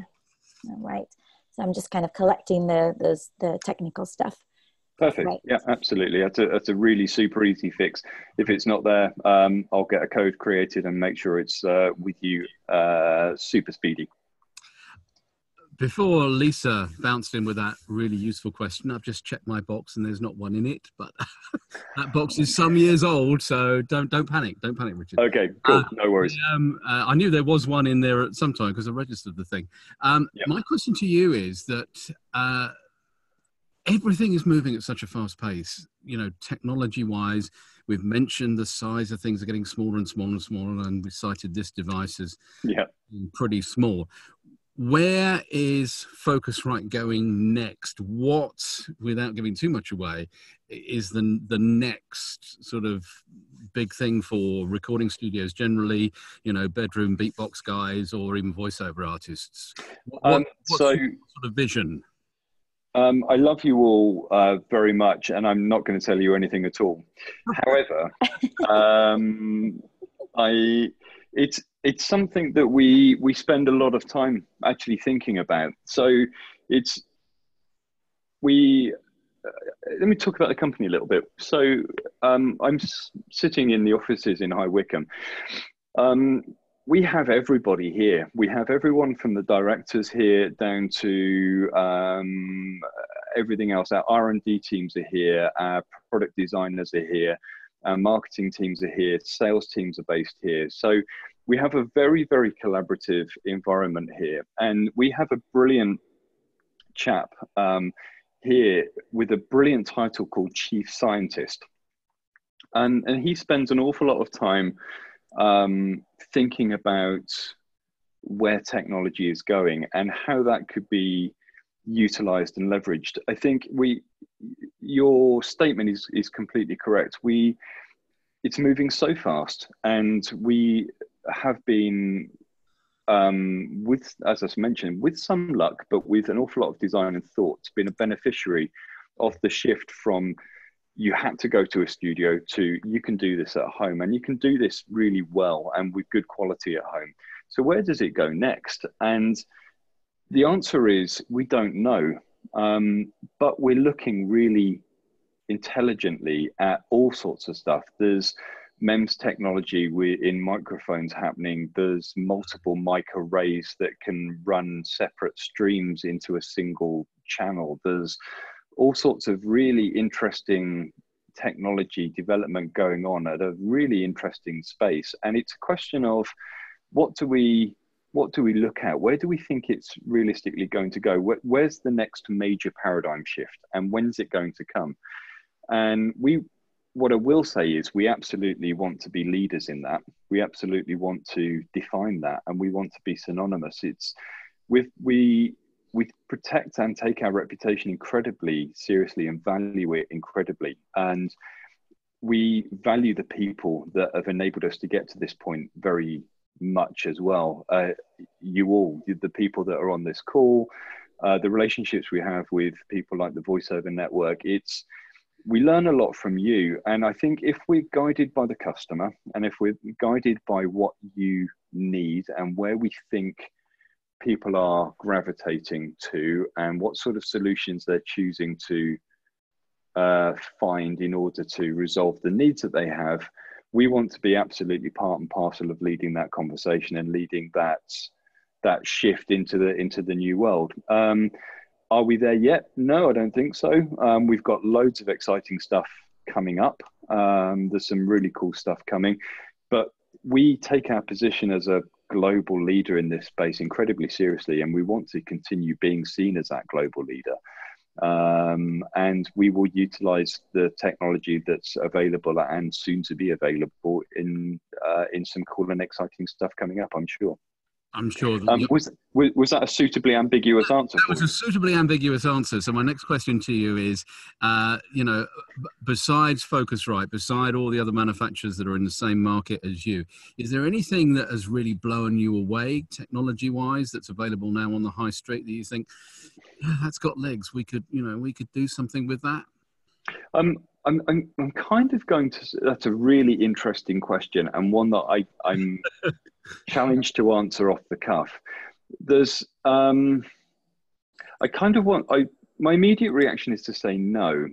All right. So I'm just kind of collecting the technical stuff. Perfect. Right. Yeah, absolutely. That's a really super easy fix. If it's not there, I'll get a code created and make sure it's with you super speedy. Before Lisa bounced in with that really useful question, I've just checked my box and there's not one in it, but that box is some years old, so don't panic. Don't panic, Richard. Okay, cool. No worries. I knew there was one in there at some time because I registered the thing. Yep. My question to you is that everything is moving at such a fast pace, you know, technology-wise. We've mentioned the size of things are getting smaller and smaller and smaller, and we cited this device as pretty small. Where is Focusrite going next? What, without giving too much away, is the next sort of big thing for recording studios generally, you know, bedroom beatbox guys or even voiceover artists? What's your sort of vision? I love you all very much, and I'm not going to tell you anything at all. However, it's something that we spend a lot of time actually thinking about. So let me talk about the company a little bit. So I'm sitting in the offices in High Wycombe. We have everybody here. We have everyone from the directors here down to everything else. Our R&D teams are here. Our product designers are here. Our marketing teams are here. Sales teams are based here. So we have a very, very collaborative environment here. And we have a brilliant chap here with a brilliant title called Chief Scientist. And he spends an awful lot of time thinking about where technology is going and how that could be utilized and leveraged. I think your statement is completely correct. It's moving so fast, and we have been, as I mentioned, with some luck, but with an awful lot of design and thought, been a beneficiary of the shift from you had to go to a studio to you can do this at home, and you can do this really well and with good quality at home. So where does it go next? And the answer is we don't know, but we're looking really intelligently at all sorts of stuff. There's MEMS technology in microphones happening. There's multiple mic arrays that can run separate streams into a single channel. There's all sorts of really interesting technology development going on at a really interesting space. And it's a question of what do we look at? Where do we think it's realistically going to go? Where's the next major paradigm shift, and when's it going to come? And what I will say is we absolutely want to be leaders in that. We absolutely want to define that, and we want to be synonymous. We protect and take our reputation incredibly seriously and value it incredibly. And we value the people that have enabled us to get to this point very much as well. You all, the people that are on this call, the relationships we have with people like the VoiceOver Network, we learn a lot from you. And I think if we're guided by the customer, and if we're guided by what you need and where we think people are gravitating to and what sort of solutions they're choosing to find in order to resolve the needs that they have, we want to be absolutely part and parcel of leading that conversation and leading that shift into the new world. Are we there yet? No, I don't think so. We've got loads of exciting stuff coming up. There's some really cool stuff coming, but we take our position as a global leader in this space incredibly seriously, and we want to continue being seen as that global leader. And we will utilize the technology that's available and soon to be available in some cool and exciting stuff coming up, I'm sure. I'm sure. Was that a suitably ambiguous answer? That was a suitably ambiguous answer. So my next question to you is, besides Focusrite, beside all the other manufacturers that are in the same market as you, is there anything that has really blown you away technology-wise that's available now on the high street that you think, yeah, that's got legs? We could do something with that. I'm kind of going to. That's a really interesting question, and one that I'm challenged to answer off the cuff. There's, my immediate reaction is to say no,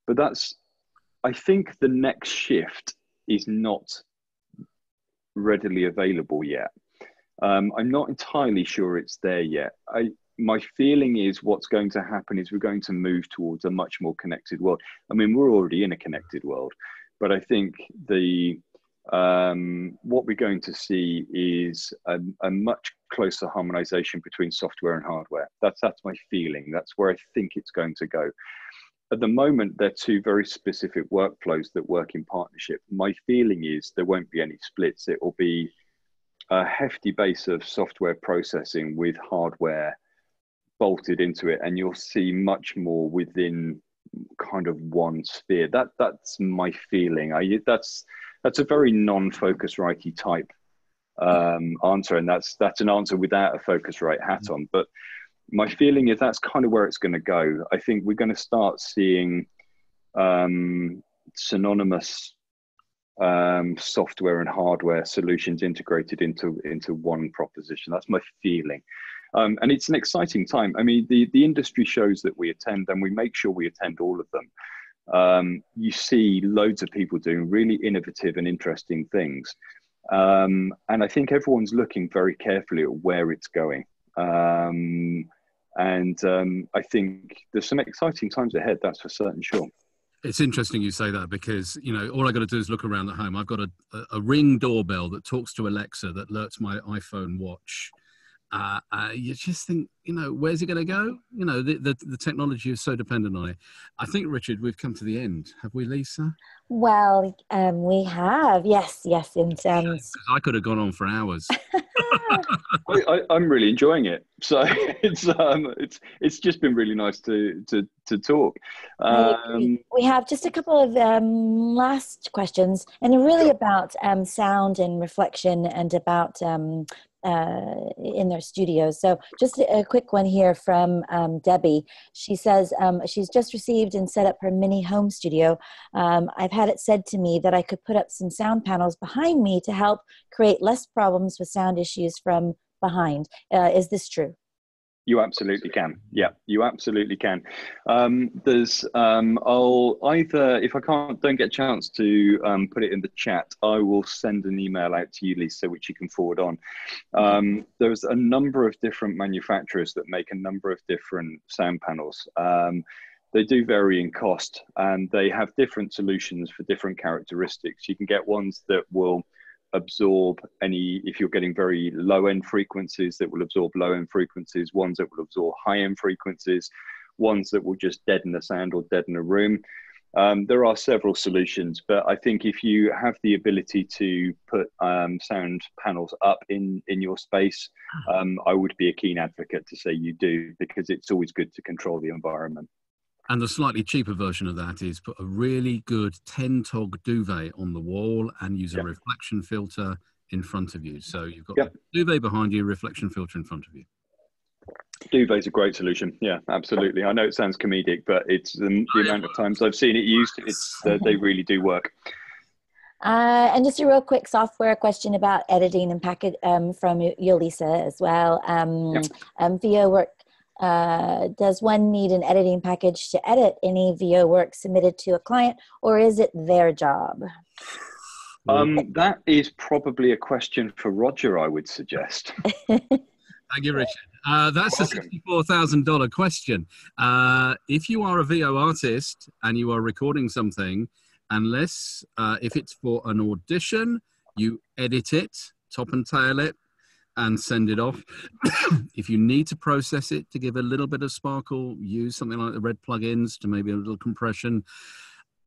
but I think the next shift is not readily available yet. I'm not entirely sure it's there yet. My feeling is what's going to happen is we're going to move towards a much more connected world. I mean, we're already in a connected world, but I think what we're going to see is a much closer harmonization between software and hardware. That's my feeling. That's where I think it's going to go. At the moment, they're two very specific workflows that work in partnership. My feeling is there won't be any splits. It will be a hefty base of software processing with hardware bolted into it, and you'll see much more within kind of one sphere. That's my feeling. That's a very non-Focusrite type answer, and that's an answer without a Focusrite hat on. But my feeling is that's kind of where it's going to go. I think we're going to start seeing synonymous software and hardware solutions integrated into one proposition. That's my feeling. And it's an exciting time. I mean, the industry shows that we attend, and we make sure we attend all of them. You see loads of people doing really innovative and interesting things. And I think everyone's looking very carefully at where it's going. And I think there's some exciting times ahead, that's for certain, sure. It's interesting you say that because, all I got to do is look around at home. I've got a Ring doorbell that talks to Alexa that alerts my iPhone watch. You just think, where's it going to go? The technology is so dependent on it. I think, Richard, we've come to the end. Have we, Lisa? Well, we have. Yes. And I could have gone on for hours. I'm really enjoying it. So it's just been really nice to talk. I agree. We have just a couple of last questions, and they're really about sound and reflection, and about in their studios. So just a quick one here from Debbie. She says she's just received and set up her mini home studio. I've had it said to me that I could put up some sound panels behind me to help create less problems with sound issues from behind. Is this true? You absolutely can. Yeah, you absolutely can. I'll either, if I don't get a chance to put it in the chat, I will send an email out to you, Lisa, which you can forward on. There's a number of different manufacturers that make a number of different sound panels. They do vary in cost, and they have different solutions for different characteristics. You can get ones that will absorb any, if you're getting very low end frequencies, that will absorb low end frequencies, ones that will absorb high end frequencies, ones that will just deaden the sound or deaden a room. There are several solutions, but I think if you have the ability to put sound panels up in your space, I would be a keen advocate to say you do, because it's always good to control the environment. And the slightly cheaper version of that is put a really good 10-tog duvet on the wall and use a reflection filter in front of you. So you've got the duvet behind you, reflection filter in front of you. Duvet's a great solution. Yeah, absolutely. I know it sounds comedic, but it's the amount of times I've seen it used, they really do work. And just a real quick software question about editing and package from Yolisa as well. VO work. Does one need an editing package to edit any VO work submitted to a client, or is it their job? That is probably a question for Roger, I would suggest. Thank you, Richard. That's a $64,000 question. If you are a VO artist and you are recording something, unless if it's for an audition, you edit it, top and tail it, and send it off. If you need to process it to give a little bit of sparkle, use something like the red plugins to maybe a little compression.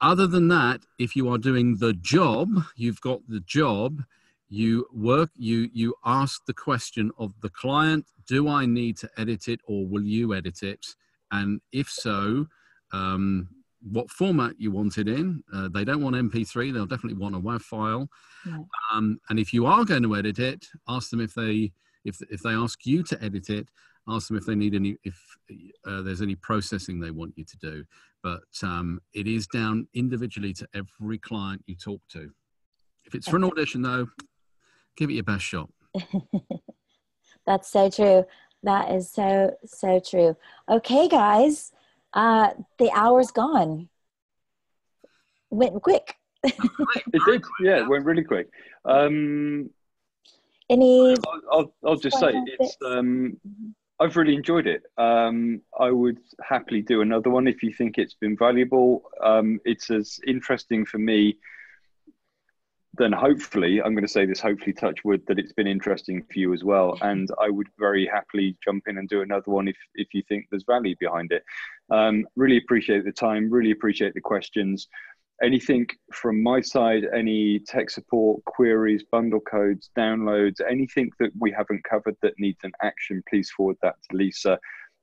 Other than that, if you are doing the job, you've got the job, you ask the question of the client, do I need to edit it, or will you edit it? And if so, what format you want it in. They don't want MP3, they'll definitely want a WAV file. Yeah. And if you are going to edit it, ask them if they ask you to edit it, ask them if they need any, if there's any processing they want you to do. But it is down individually to every client you talk to. If it's for an audition though, give it your best shot. That's so true. That is so true. Okay, guys. The hour's gone. Went quick. It did, yeah, it went really quick. Any? I'll just say it's. I've really enjoyed it. I would happily do another one if you think it's been valuable. It's as interesting for me. Then hopefully, I'm going to say this, hopefully touch wood, that it's been interesting for you as well. And I would very happily jump in and do another one if you think there's value behind it. Really appreciate the time, really appreciate the questions. Anything from my side, any tech support, queries, bundle codes, downloads, anything that we haven't covered that needs an action, please forward that to Lisa.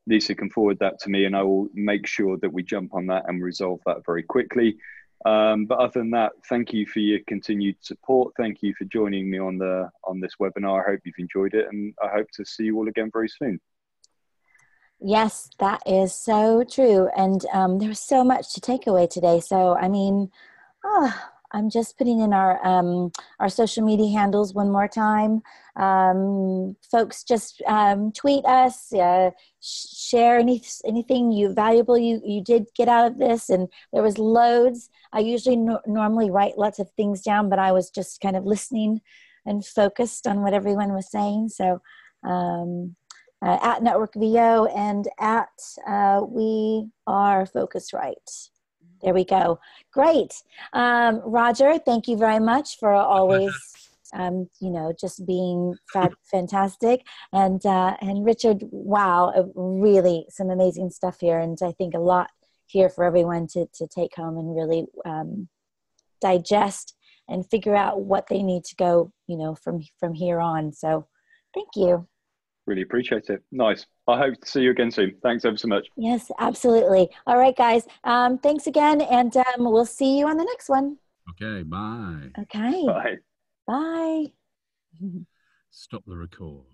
Lisa can forward that to me, and I will make sure that we jump on that and resolve that very quickly. But other than that, thank you for your continued support. Thank you for joining me on this webinar. I hope you've enjoyed it, and I hope to see you all again very soon. Yes, that is so true. And there was so much to take away today. So, I mean, I'm just putting in our social media handles one more time. Folks, just tweet us, share anything valuable you did get out of this. And there was loads. I usually normally write lots of things down, but I was just kind of listening and focused on what everyone was saying. So at Network VO and at We Are Focusrite. There we go. Great. Roger, thank you very much for always, just being fantastic. And Richard, wow, really some amazing stuff here. And I think a lot here for everyone to take home and really digest and figure out what they need to go, from here on. So Thank you. Really appreciate it. Nice. I hope to see you again soon. Thanks ever so much. Yes, absolutely. All right, guys. Thanks again, and we'll see you on the next one. Okay, bye. Okay. Bye. Bye. Stop the record.